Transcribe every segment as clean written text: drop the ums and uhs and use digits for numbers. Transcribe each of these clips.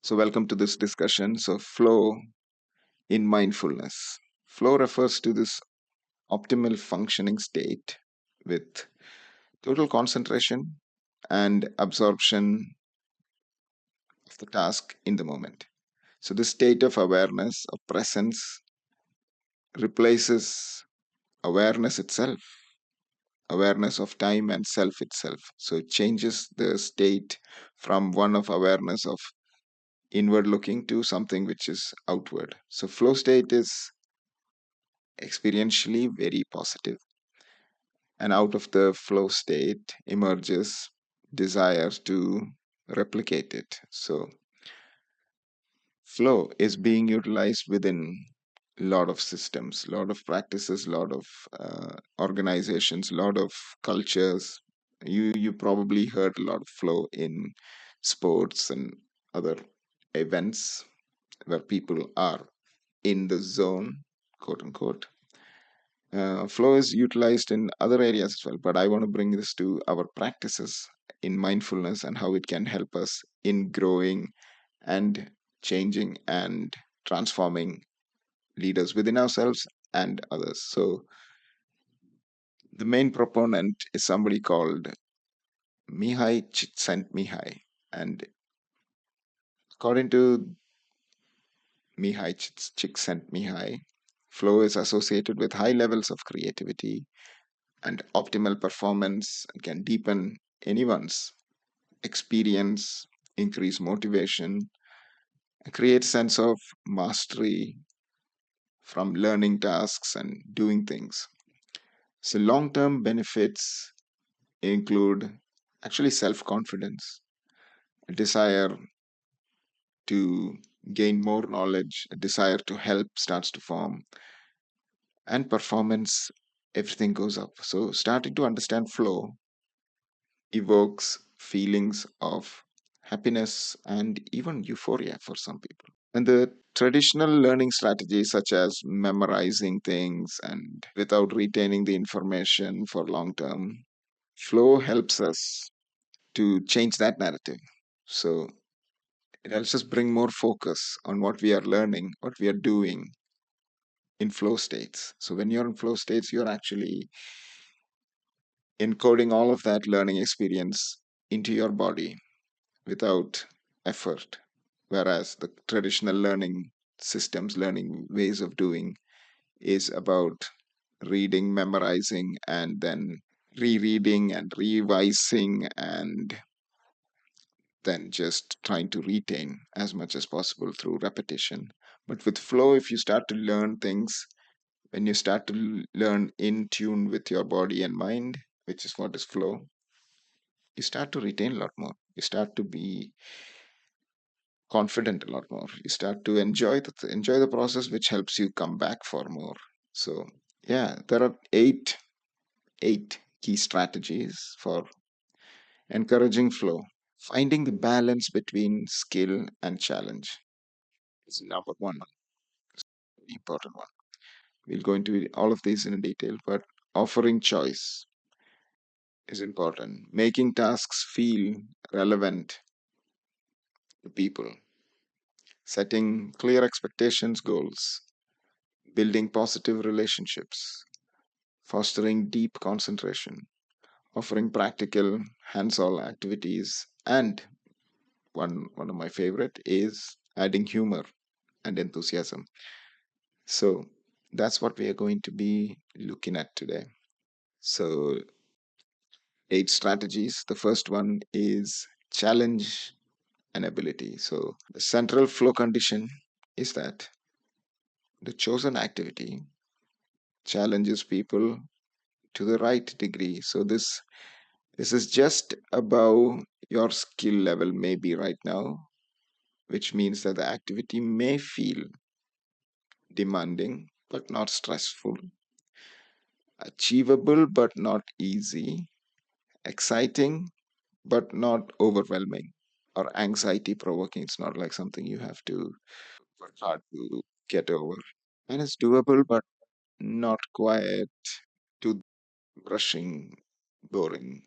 So, welcome to this discussion. So, flow in mindfulness. Flow refers to this optimal functioning state with total concentration and absorption of the task in the moment. So, this state of awareness, of presence, replaces awareness itself, awareness of time and self itself. So, it changes the state from one of awareness of inward looking to something which is outward. So, flow state is experientially very positive, and out of the flow state emerges desire to replicate it. So, flow is being utilized within a lot of systems, a lot of practices, a lot of organizations, a lot of cultures. You probably heard a lot of flow in sports and other events where people are in the zone, quote unquote. Flow is utilized in other areas as well, but I want to bring this to our practices in mindfulness and how it can help us in growing and changing and transforming leaders within ourselves and others. So, the main proponent is somebody called Mihai Csikszentmihalyi, and according to Mihai Csikszentmihalyi, flow is associated with high levels of creativity and optimal performance, and can deepen anyone's experience, increase motivation, and create sense of mastery from learning tasks and doing things. So long-term benefits include actually self-confidence, a desire to gain more knowledge, a desire to help starts to form, and performance, everything goes up. So starting to understand flow evokes feelings of happiness and even euphoria for some people. And the traditional learning strategies, such as memorizing things and without retaining the information for long term, flow helps us to change that narrative. So it helps us bring more focus on what we are learning, what we are doing in flow states. So when you're in flow states, you're actually encoding all of that learning experience into your body without effort. Whereas the traditional learning systems, learning ways of doing is about reading, memorizing, and then rereading and revising, and then just trying to retain as much as possible through repetition. But with flow, if you start to learn things, when you start to learn in tune with your body and mind, which is what is flow, you start to retain a lot more. You start to be confident a lot more. You start to enjoy the process, which helps you come back for more. So yeah, there are eight key strategies for encouraging flow. Finding the balance between skill and challenge is number one, the important one. We'll go into all of these in detail, but offering choice is important. Making tasks feel relevant to people, setting clear expectations, goals, building positive relationships, fostering deep concentration, offering practical hands-on activities, and one of my favorite is adding humor and enthusiasm. So that's what we are going to be looking at today. So eight strategies. The first one is challenge and ability. So the central flow condition is that the chosen activity challenges people to the right degree. So this is just above your skill level maybe right now, which means that the activity may feel demanding but not stressful, achievable but not easy, exciting but not overwhelming, or anxiety provoking. It's not like something you have to work hard to get over. And it's doable but not quite too rushing, boring,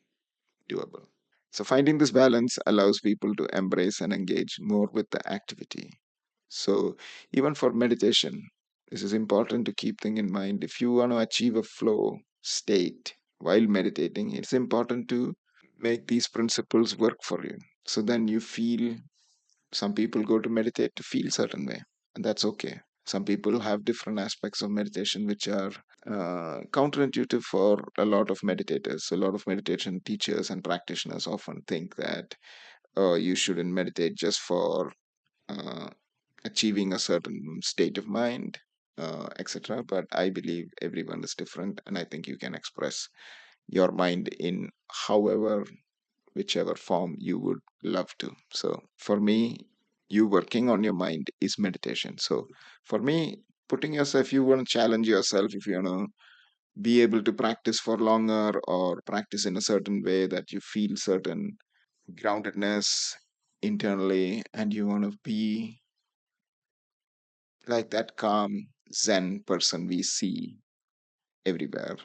doable. So finding this balance allows people to embrace and engage more with the activity. So even for meditation, this is important to keep thing in mind. If you want to achieve a flow state while meditating, it's important to make these principles work for you. So then you feel, some people go to meditate to feel certain way, and that's okay. Some people have different aspects of meditation which are counterintuitive for a lot of meditators. So a lot of meditation teachers and practitioners often think that you shouldn't meditate just for uh, achieving a certain state of mind, etc. But I believe everyone is different, and I think you can express your mind in however, whichever form you would love to. So for me, you working on your mind is meditation. So for me, putting yourself, if you want to challenge yourself, if you want to be able to practice for longer or practice in a certain way that you feel certain groundedness internally, and you want to be like that calm Zen person we see everywhere,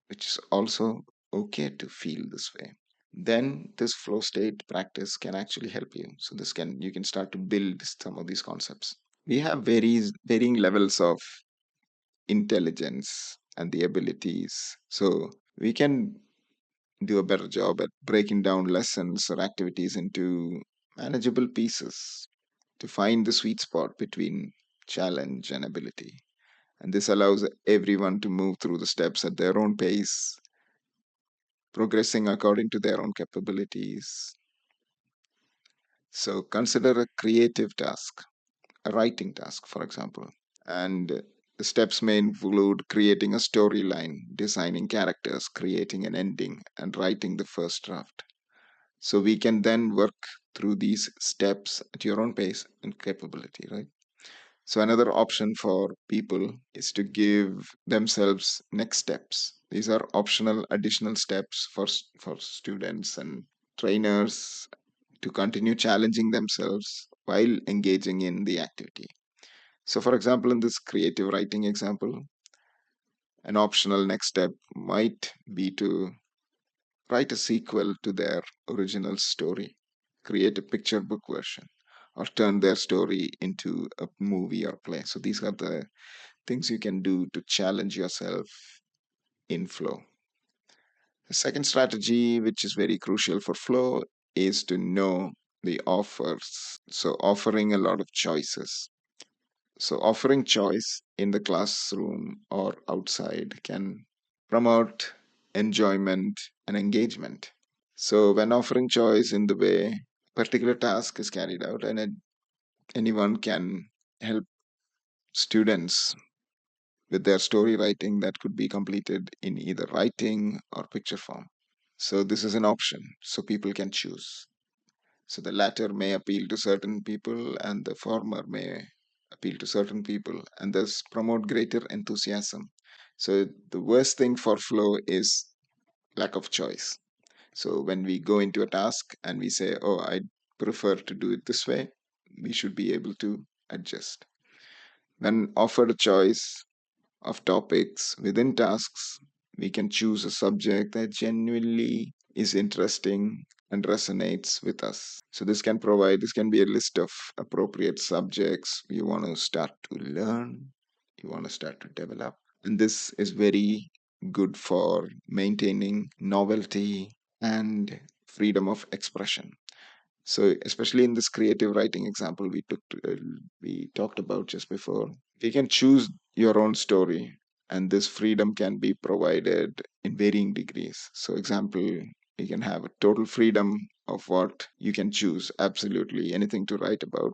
which is also okay to feel this way, then this flow state practice can actually help you. So this can, you can start to build some of these concepts. We have varying levels of intelligence and the abilities, so we can do a better job at breaking down lessons or activities into manageable pieces to find the sweet spot between challenge and ability. And this allows everyone to move through the steps at their own pace, progressing according to their own capabilities. So consider a creative task, a writing task, for example. And the steps may include creating a storyline, designing characters, creating an ending, and writing the first draft. So we can then work through these steps at your own pace and capability, right? So another option for people is to give themselves next steps. These are optional additional steps for students and trainers to continue challenging themselves while engaging in the activity. So for example, in this creative writing example, an optional next step might be to write a sequel to their original story, create a picture book version, or turn their story into a movie or play. So these are the things you can do to challenge yourself in flow. The second strategy, which is very crucial for flow, is to know the offers. So, offering a lot of choices. So, offering choice in the classroom or outside can promote enjoyment and engagement. So, when offering choice in the way a particular task is carried out, and anyone can help students with their story writing that could be completed in either writing or picture form. So this is an option, so people can choose. So the latter may appeal to certain people and the former may appeal to certain people and thus promote greater enthusiasm. So the worst thing for flow is lack of choice. So when we go into a task and we say, oh, I prefer to do it this way, we should be able to adjust. When offered a choice of topics within tasks, we can choose a subject that genuinely is interesting and resonates with us. So this can be a list of appropriate subjects you want to start to learn, you want to start to develop. And this is very good for maintaining novelty and freedom of expression. So, especially in this creative writing example we talked about just before, you can choose your own story, and this freedom can be provided in varying degrees. So, example, you can have a total freedom of what you can choose, absolutely anything to write about,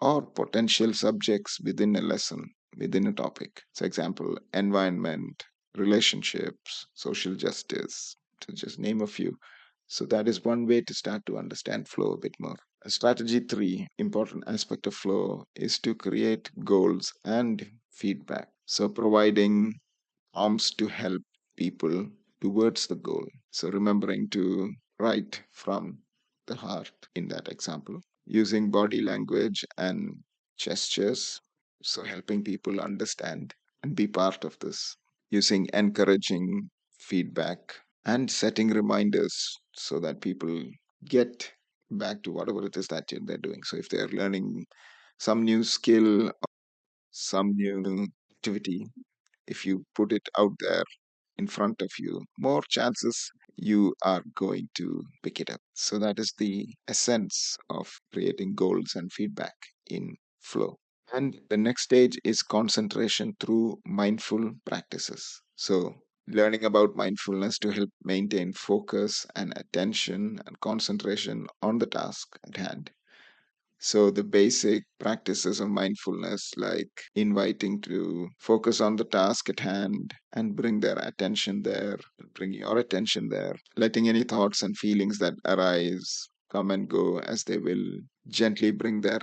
or potential subjects within a lesson, within a topic. So, example, environment, relationships, social justice, to just name a few. So that is one way to start to understand flow a bit more. Strategy three, important aspect of flow is to create goals and feedback. So providing arms to help people towards the goal. So remembering to write from the heart in that example, using body language and gestures. So helping people understand and be part of this, using encouraging feedback and setting reminders so that people get back to whatever it is that they're doing. So if they're learning some new skill, some new activity, if you put it out there in front of you, more chances you are going to pick it up. So that is the essence of creating goals and feedback in flow. And the next stage is concentration through mindful practices. So, learning about mindfulness to help maintain focus and attention and concentration on the task at hand. So, the basic practices of mindfulness, like inviting to focus on the task at hand and bring their attention there, bring your attention there, letting any thoughts and feelings that arise come and go as they will, gently bring your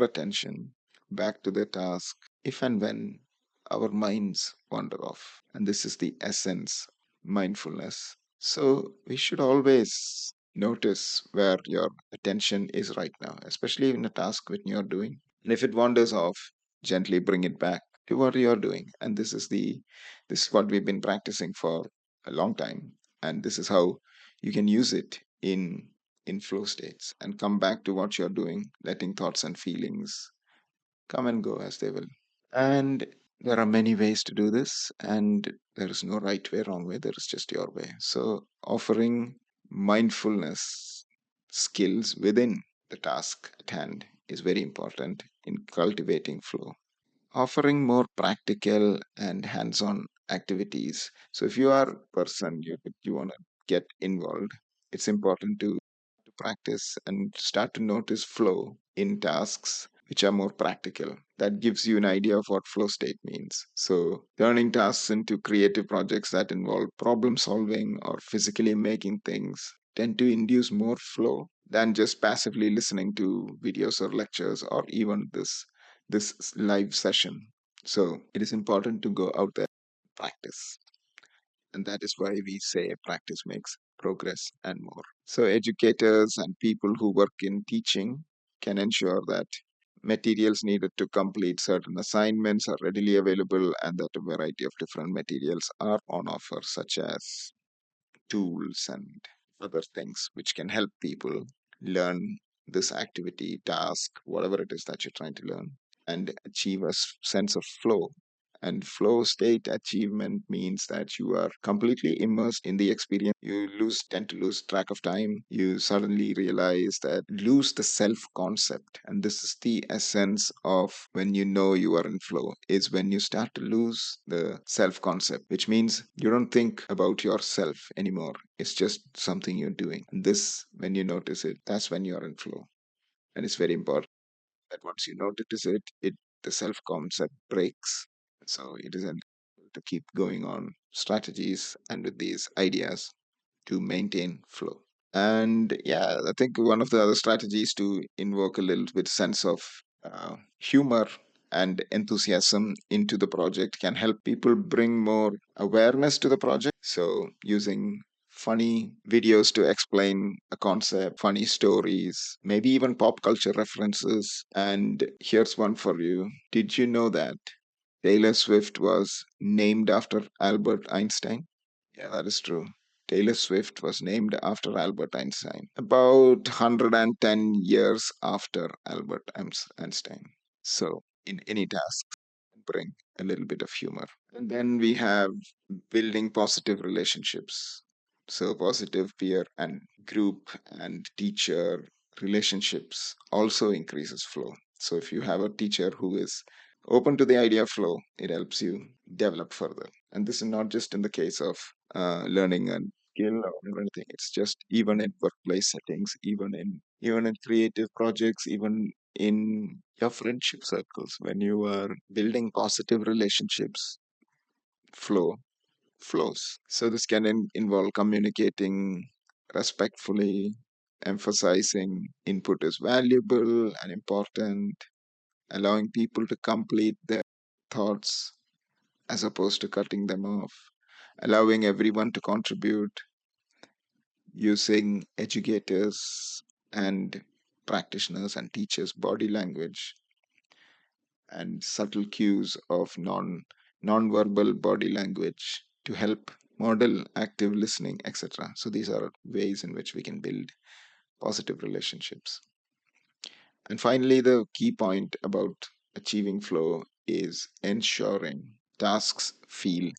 attention back to the task if and when our minds wander off. And this is the essence mindfulness. So we should always notice where your attention is right now, especially in a task which you're doing. And if it wanders off, gently bring it back to what you're doing. And this is what we've been practicing for a long time. And this is how you can use it in flow states and come back to what you're doing, letting thoughts and feelings come and go as they will. And there are many ways to do this, and there is no right way, wrong way, there is just your way. So, offering mindfulness skills within the task at hand is very important in cultivating flow. Offering more practical and hands on activities. So, if you are a person, you want to get involved, it's important to practice and start to notice flow in tasks which are more practical. That gives you an idea of what flow state means. So, turning tasks into creative projects that involve problem solving or physically making things tend to induce more flow than just passively listening to videos or lectures or even this live session. So, it is important to go out there and practice. And that is why we say practice makes progress and more. So, educators and people who work in teaching can ensure that materials needed to complete certain assignments are readily available and that a variety of different materials are on offer, such as tools and other things which can help people learn this activity, task, whatever it is that you're trying to learn, and achieve a sense of flow. And flow state achievement means that you are completely immersed in the experience. Tend to lose track of time. You suddenly realize that lose the self concept. And this is the essence of when you know you are in flow, is when you start to lose the self concept, which means you don't think about yourself anymore. It's just something you're doing. And this, when you notice it, that's when you're in flow. And it's very important that once you notice it the self concept breaks. So it is an to keep going on strategies and with these ideas to maintain flow. And yeah, I think one of the other strategies to invoke a little bit sense of humor and enthusiasm into the project can help people bring more awareness to the project. So using funny videos to explain a concept, funny stories, maybe even pop culture references. And here's one for you. Did you know that Taylor Swift was named after Albert Einstein? Yeah, that is true. Taylor Swift was named after Albert Einstein, about 110 years after Einstein. So, in any task, bring a little bit of humor. And then we have building positive relationships. So, positive peer and group and teacher relationships also increases flow. So, if you have a teacher who is open to the idea of flow, it helps you develop further. And this is not just in the case of learning a skill or anything. It's just even in workplace settings, even in creative projects, even in your friendship circles. When you are building positive relationships, flow flows. So this can involve communicating respectfully, emphasizing input is valuable and important, allowing people to complete their thoughts as opposed to cutting them off, allowing everyone to contribute, using educators and practitioners and teachers' body language and subtle cues of non-verbal body language to help model active listening, etc. So these are ways in which we can build positive relationships. And finally, the key point about achieving flow is ensuring tasks feel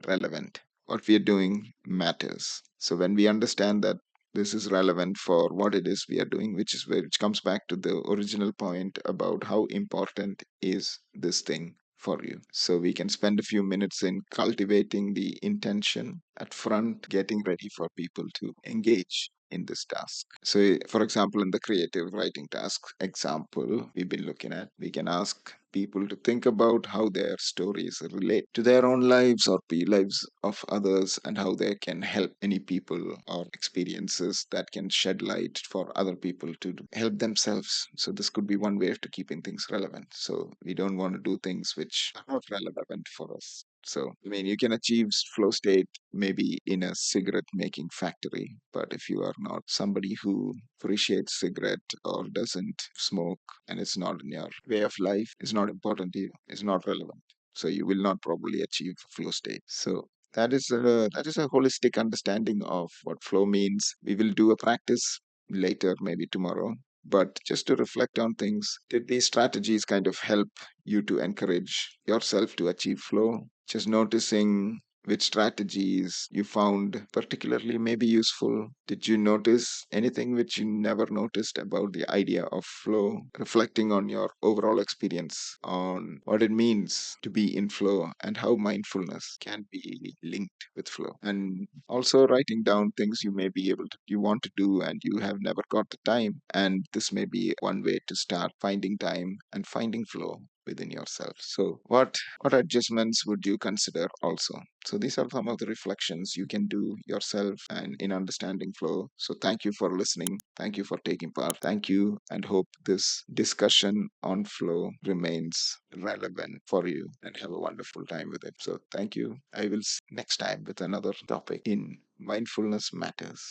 relevant. What we are doing matters. So when we understand that this is relevant for what it is we are doing, which comes back to the original point about how important is this thing for you. So we can spend a few minutes in cultivating the intention at front, getting ready for people to engage in this task. So, for example, in the creative writing task example we've been looking at, we can ask people to think about how their stories relate to their own lives or lives of others, and how they can help any people or experiences that can shed light for other people to help themselves. So this could be one way of to keeping things relevant. So we don't want to do things which are not relevant for us. So, I mean, you can achieve flow state maybe in a cigarette making factory, but if you are not somebody who appreciates cigarette or doesn't smoke, and it's not in your way of life, it's not important to you, it's not relevant. So you will not probably achieve flow state. So that is a holistic understanding of what flow means. We will do a practice later, maybe tomorrow. But just to reflect on things, did these strategies kind of help you to encourage yourself to achieve flow? Just noticing which strategies you found particularly maybe useful. Did you notice anything which you never noticed about the idea of flow? Reflecting on your overall experience on what it means to be in flow and how mindfulness can be linked with flow. And also writing down things you may be able to, you want to do and you have never got the time. And this may be one way to start finding time and finding flow within yourself. So what adjustments would you consider also? So these are some of the reflections you can do yourself and in understanding flow. So thank you for listening. Thank you for taking part. Thank you, and hope this discussion on flow remains relevant for you, and have a wonderful time with it. So thank you. I will see you next time with another topic in Mindfulness Matters.